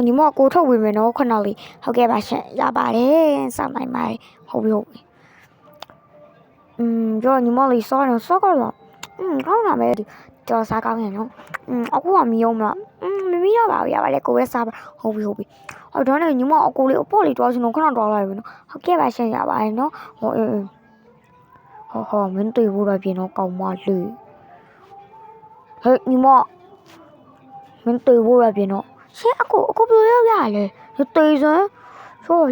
ညီမကိုထုတ်ဝင်မယ်နော်ခဏလေးဟုတ်ကဲ့ပါရှင်ရပါတယ်စောင့်နိုင်ပါတယ်ဟုတ်ပြီကြောညီမလေးစောနေစောကတော့ကောင်းတာပဲကြော်စားကောင်းရနော်အခုကမီးအောင်မလားမမီးရပါဘူးရပါတယ်ကိုပဲစားပါဟုတ်ပြီဟောတော့လည်းညီမအကိုလေးအပေါ့လေးတွားစနော်ခဏတွားလိုက်ပြီနော်ဟုတ်ကဲ့ပါရှင်ရပါတယ်နော်ဟောမင်းတွေ့ဖို့တော့ပြင်တော့ကောင်းမလေးဟဲ့ညီမမင်းတွေ့ဖို့တော့ပြင်တော့ရှင်းအကိုပြောရရလေတေးစမ်း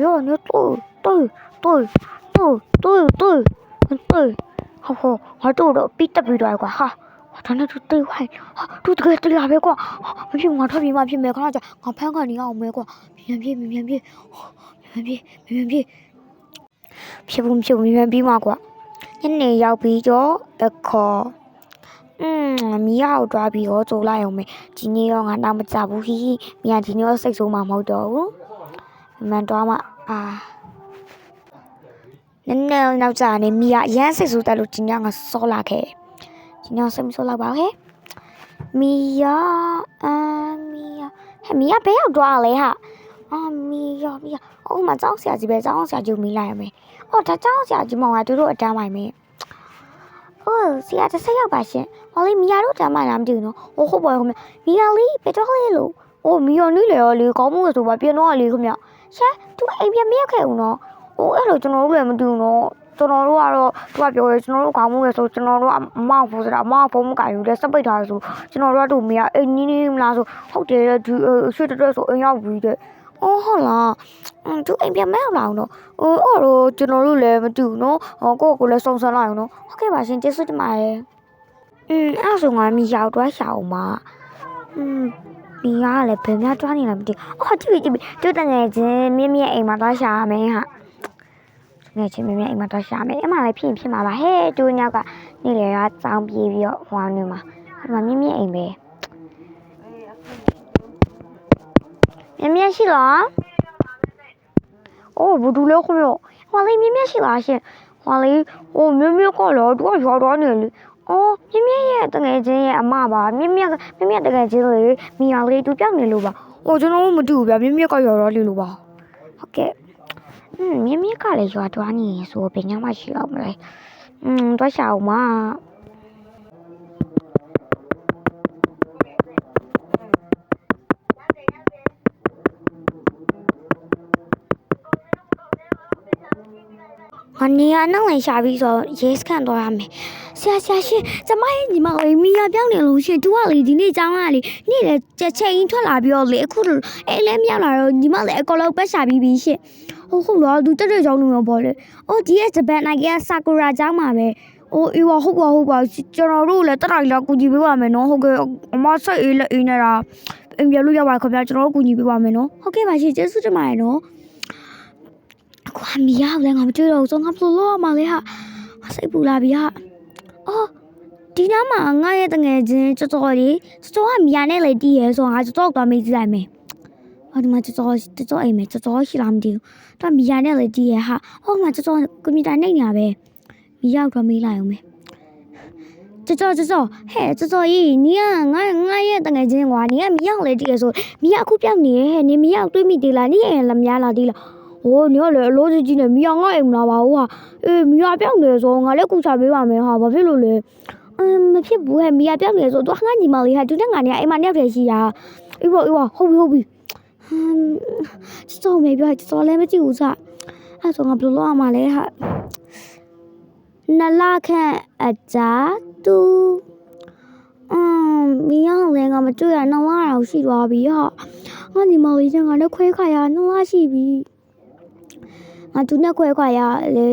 ရောနေတွေ့好，我肚子逼得比来过哈，我真的是对坏，肚子给对下别过，我特别嘛偏没看到我偏看你要没过，偏，偏嘛过，人家要比咗一個，咪要抓比我做啦有没？今年我俺那么咋不去？明天我食素嘛冇到，慢抓嘛啊。nè nào giờ này mía giá sẽ sụt tại chính nhau số là kệ chính nhau xem số là bao hết mía mía bé học đoà lấy hả mía mà cháu sẽ gì bé cháu sẽ chịu mía lại mày cháu sẽ chịu mong ai tôi rồi trả mày mày sẽ học bài chuyện lấy mía đó trả mày làm gì nó không phải không mía lấy bé cháu lấy luôn mía lấy có một cái số bài biết nó lấy không nhở sao tôi em biết mía kêu nóအဲ့လိုကျွန်တော်တို့လည်းမတူနော်ကျွန်တော်တို့ကတော့သူကပြောရဲကျွန်တော်တို့ခေါင်းမွေးဆိုကျွန်တော်တို့အမောက်ဖို့ဆိုတာအမောက်ဖုံးမကယူလဲစပိတ်ထားဆိုကျွန်တော်တို့ကတို့မရအိမ်နီးမလားဆိုဟုတ်တယ်ဒီရွှေတက်ဆိုအိမ်ရောက်ပြီးတဲ့ဟုတ်လားသူအိမ်ပြန်မရောက်လာအောင်နော်အဲ့တော့ကျွန်တော်တို့လည်းမတူနော်ကိုလည်းစုံစမ်းလိုက်အောင်နော်ဟုတ်ကဲ့ပါရှင်ကျေးဇူးတင်ပါတယ်အဲ့ဆိုငါမိရောက်တော့ရှာအောင်ပါမီးကလည်းဘယ်များတွားနေလဲမသိကြည့်တို့တငယ်ချင်းမြင့်အိမ်မှာတွားရှာရမယ်ဟာငယ်ချင်းမြင့်အိမ်မှာတွားရှာမယ်အမှလည်းဖြစ်မှာပါဟဲ့တို့ညောက်ကနေ့လေကစောင်းပြေးပြီးတော့ဟိုနေမှာဒီမှာမြင့်အိမ်ပဲမြင့်ရှိလားဘဒူလဲခွမျိုးဟောလေးမြင့်ရှိလားရှင်ဟောလေးမြင့်ကတော့သူကရောတော့နေလေမြင့်ရဲ့တငယ်ချင်းရဲ့အမပါမြင့်တငယ်ချင်းလေမိယာလေးသူပြောင်းနေလို့ပါကျွန်တော်မတူဘူးဗျမြင့်ကရော်လေးလို့ပါဟုတ်ကဲ့မြင့်ကလည်းရွာတွားနေဆိုဘယ်ညမှရှိအောင်မလဲတွားရှာအောင်ပါနေရာနောက်လိုက်ရှာပြီးဆိုရဲစခန်းသွားရမယ်ဆရာရှင်ကျမရဲ့ညီမလေးမီယာပြောင်းနေလို့ရှင်သူကလေဒီနေ့ကျောင်းကလေနေ့လေချိန်ထွက်လာပြီးတော့လေအခုအဲ့လဲမြောက်လာတော့ညီမလေးအကောလောက်ပတ်ရှာပြီးပြီရှင်ဟုတ်လားသူတက်ကျောင်းလူမျိုးပေါ့လေဒီရဲ့ဂျပန်နိုင်ငံဆာကူရာကျောင်းမှာပဲအေးဟုတ်ပါကျွန်တော်တို့လည်းတက်တိုင်းလာကူညီပေးပါမယ်နော်ဟုတ်ကဲ့အမစိတ်အေးလက်အေးနေတာအင်ပြလို့ရပါခင်ဗျာကျွန်တော်တို့ကူညီပေးပါမယ်နော်ဟုတ်ကဲ့ပါရှင်ကျေးဇူးတင်ပါတယ်နော်ကွာမီယာလည်းငါမတွေ့တော့ဘူးငါဘလို့လောမလေးဟာစိတ်ပူလာပြီဟာဒီနားမှာငါရဲ့တငယ်ချင်းကြော်ကမီယာနဲ့လေတီးရဲဆိုငါကြော်တော့မေးကြည့်လိုက်မယ်ဒီမှာကြော်အိမ်မယ်ကြော်ရှိလားမသိဘူးတော့မီယာနဲ့လေတီးရဲဟာငါကြော်ကွန်ပျူတာနှိပ်နေရပဲမီယာတော့မေးလိုက်အောင်မယ်ကြော်ဟဲ့ကြော်ကြီးနီးကငါရဲ့တငယ်ချင်းကွာနီးကမီယာလေတီးရဲဆိုမီယာအခုပြောင်းနေဟဲ့နီးမီယာတွေးမိသေးလားနီးရဲ့လက်များလားသေးလား你要来老子今天米养我唔拿吧我米养表妹说我来顾察没完没哈，ဘာဖြစ်လို့လဲမဖြစ်ဘူးဟဲ့米养表妹说တော့ငါညီမလေးဟာသူနဲ့ငါနဲ့အိမ်မနဲ့တည်းရှိရအေးပေါ့ဟုတ်ပြီစောမေပြောစောလည်းမကြည့်ဘူးစအဲ့ဆိုငါဘယ်လိုလုပ်ရမှာလဲဟာနလာခန့်အကြတူ米养လည်းငါမတွေ့ရနှောင်းလာတော့ရှိသွားပြီဟာငါညီမလေးကငါနဲ့ခွဲခါရနှောင်းလာရှိပြီသူနဲ့ခွဲခွာရလေ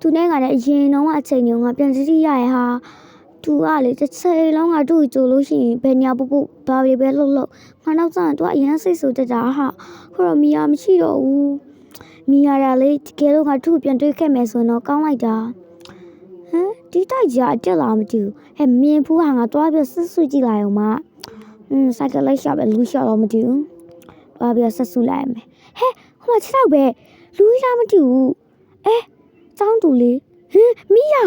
သူနဲ့ကလည်းအရင်တော့အချိန်ညောင်းကပြန်စီရရဟာသူကလေတစ်ချိန်လုံးကသူ့ကိုကြိုလို့ရှိရင်ဘယ်ညာပူဘာပဲလှုပ်ငါနောက်ကျရင်သူကအရင်စိတ်ဆိုတက်တာဟာခေါ်တော့မီယာမရှိတော့ဘူးမီယာကလေတကယ်လို့ငါသူ့ကိုပြန်တွေ့ခဲ့မယ်ဆိုတော့ကောင်းလိုက်တာဒီတိုက်ကြီးအတက်လာမသိဘူးဟဲ့မြင်ဖူးဟာငါတွားပြီးဆက်စုကြည့်လိုက်အောင်မစိုက်ကလိုက်ရှာပဲလူရှာတော့မသိဘူးတွားပြီးဆက်စုလိုက်မယ်ဟဲ့ဟို6တော့ပဲလူရှာမတူဘူးကျောင်းသူလေးမီယာ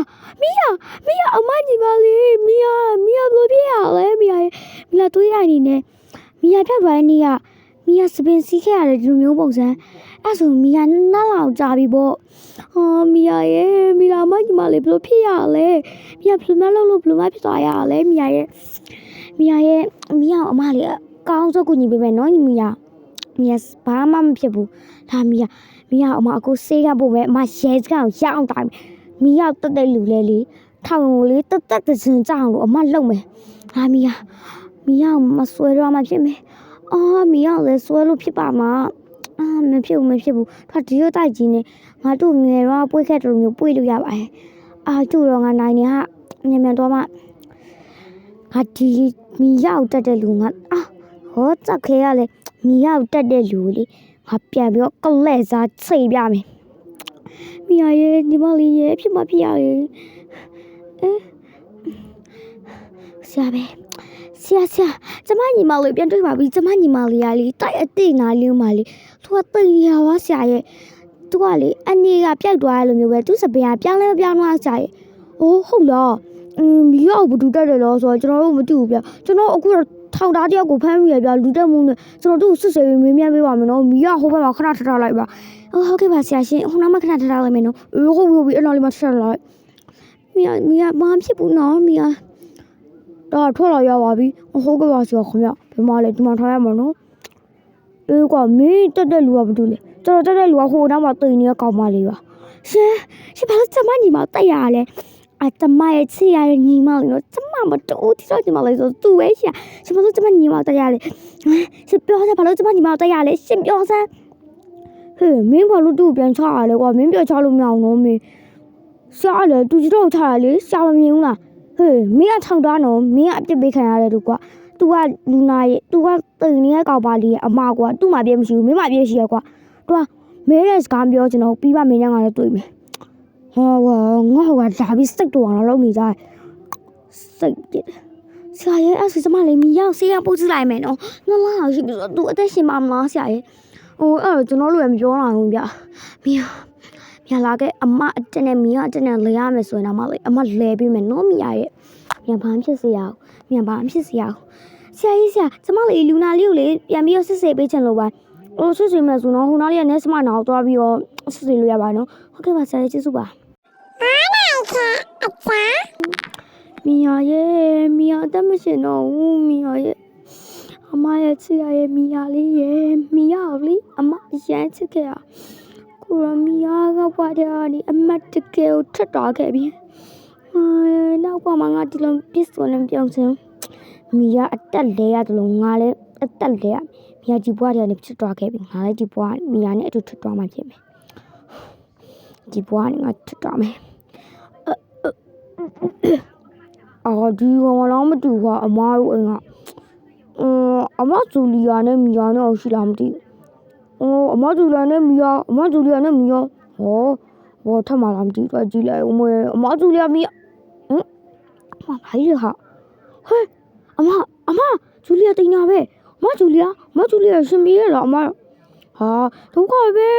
အမညီမလေးမီယာဘလို့ပြရလဲမီယာတွေးရနေနဲ့မီယာဖြတ်သွားတဲ့နေ့က မိကစပင်စီးခဲ့ရတယ်ဒီလိုမျိုးပုံစံအဲ့ဆိုမိကနားလောက်ကြာပြီပေါ့မိရရဲ့မိလာမညီမလေးဘလို့ဖြစ်ရလဲမိကဘလို့မလုပ်လို့ဘလို့မဖြစ်သွားရလဲမိရရဲ့မိကအမလေးကောင်းစုပ်ကူညီပေးမယ်နော်မိကဘာမှမဖြစ်ဘူးဒါမိကအမအခုဆေးကပို့မယ်အမရဲစကန်ကိုရအောင်တိုင်းမိကတက်တဲ့လူလဲလေထောင်ကိုလေတက်စင်ကြအောင်လို့အမလုံမယ်ဒါမိကမဆွဲတော့မှဖြစ်မယ်မိကလည်းဆွဲလို့ဖြစ်ပါမှာမဖြစ်ဘူးဒါဒီလိုတိုက်ကြီးနေငါတို့ငယ်တော့ပွေးခဲ့တယ်မျိုးပွေးလို့ရပါတယ်ကျူတော့ငါနိုင်နေဟာမြန်တော့မှငါဒီမိရောက်တက်တဲ့လူငါဟောတက်ခဲရလေမိရောက်တက်တဲ့လူလေငါပြန်ပြီးတော့ကလဲ့စားစိတ်ပြမယ်မိရရဲ့ညီမလေးရဲ့ဖြစ်မဖြစ်ရရဲ့ဆရာကျမညီမလေးပြန်တွေ့ပါပြီကျမညီမလေးကလေတိုက်အတိတ်နာလေးမှလေသူကတိတ်ရပါဆရာရဲ့သူကလေအနေကပျောက်သွားရလို့မျိုးပဲသူစပင်ကပြောင်းလဲပြောင်းသွားဆရာရဲ့ဟုတ်လားမိရောက်ဘူးတက်တယ်လို့ဆိုတော့ကျွန်တော်တို့မတူဘူးဗျကျွန်တော်အခုထောက်သားတယောက်ကိုဖမ်းမိရဗျလူတက်မှုနဲ့ကျွန်တော်တို့စစ်စေးမင်းမြန်းပေးပါမယ်နော်မိကဟိုဘက်မှာခဏထားလိုက်ပါဟုတ်ကဲ့ပါဆရာရှင်ဟိုနားမှာခဏထားလိုက်မယ်နော်ဟုတ်ပြီအဲ့လိုလေးမှထားလိုက်မိကဘာဖြစ်ဘူးနော်မိကတော့ထွက်လာရပါပြီဟုတ်ကဲ့ပါဆရာခင်ဗျဘယ်မှာလဲဒီမှာထားရမှာနော်ကွာမင်းတက်တဲ့လူကဘာတူလဲကျွန်တော်တက်တဲ့လူကဟိုနောက်မှာတိတ်နေတဲ့ကောင်မလေးပါရှင်ဘာလို့ကျမညီမတက်ရလဲကျမရဲ့ချစ်ရတဲ့ညီမလေးနော်ကျမမတူတိတော့ညီမလေးဆိုသူ့ပဲရှင်ဘာလို့ကျမညီမတက်ရလဲရှင်ပြောစမ်းဘာလို့ကျမညီမတက်ရလဲရှင်ပြောစမ်းမင်းဘာလို့သူ့ပြန်ချရလဲကွာမင်းပြန်ချလို့မရအောင်နော်မင်းရှားလေသူကြီးတော့ချရလေရှားမမြင်ဘူးလားမင်းကထောက်တာနော်မင်းကအပြစ်ပေးခံရတယ်သူကွာသူကလူနာရဲ့သူကတိမ်နေတဲ့ကောင်ပါလေးရဲ့အမကွာသူ့မှာပြည့်မရှိဘူးမင်းမှာပြည့်ရှိရကွာသူကမဲတဲ့စကားပြောချင်တော့ပြီးပါမင်းနဲ့ငါလည်းတွေ့မယ်ငါဟိုကဒါပြီးစိတ်တော်အောင်လုပ်နေကြစိတ်ပြစ်ဆရာရဲ့အဲ့ဆိုကျမလေးမီရောက်ဆေးရပို့ကြည့်လိုက်မယ်နော်ငါလာရှိပြီဆိုတော့သူအသက်ရှင်ပါမလားဆရာရဲ့အဲ့တော့ကျွန်တော်တို့လည်းမပြောနိုင်ဘူးဗျမီလာခဲ့အမအတက်နဲ့မီကအတက်နဲ့လဲရမယ်ဆိုရင်တော့မလေးအမလဲပြီးမယ်နော်မီရရဲ့မြန်ဘာဖြစ်စေရအောင်မြန်ဘာဖြစ်စေရအောင်ဆရာကျမလေးလူနာလေးကိုလေပြန်ပြီးတော့စစ်ဆေးပေးချင်လို့ပါစစ်ဆေးမယ်ဆိုတော့ဟိုနားလေးကနေစမနာကိုသွားပြီးတော့စစ်ဆေးလို့ရပါနော်ဟုတ်ကဲ့ပါဆရာကျေးဇူးပါမီယာအသက်မရှင်တော့ဘူးမီယာရဲ့အမရဲ့ချစ်ရရဲ့မီယာလေးရဲ့မီယာလေးအမရမ်းချစ်ခဲ့ရကိုရမီယာကဘာတဲ့ဒီအမတ်တကယ်ကိုထပ်သွားခဲ့ပြီနောက်ကမှငါဒီလိုပစ်စုံနဲ့ပြောင်းစင်မီယာအတက်လဲရတယ်လို့ငါလည်းအတက်လဲရမီယာဒီဘွားတွေနဲ့ဖြစ်သွားခဲ့ပြီငါလည်းဒီဘွားမီယာနဲ့အတူထပ်သွားမှဖြစ်မယ်ဒီဘွားနဲ့ငါထပ်သွားမယ်ဒီကောင်လည်းမတူပါအမားတို့အိမ်ကအမဂျူလီယာနဲ့မီယာနဲ့ရှိလားမသိဘူးအမဂျူလီယာနဲ့မီယာဘောထမလားမသိတော့ကြည့်လိုက်ဦးမအမဂျူလီယာမီယာဘာလဲဟာအမဂျူလီယာတင်နာပဲအမဂျူလီယာရှင်မီရလားအမဟာဒုက္ခပဲ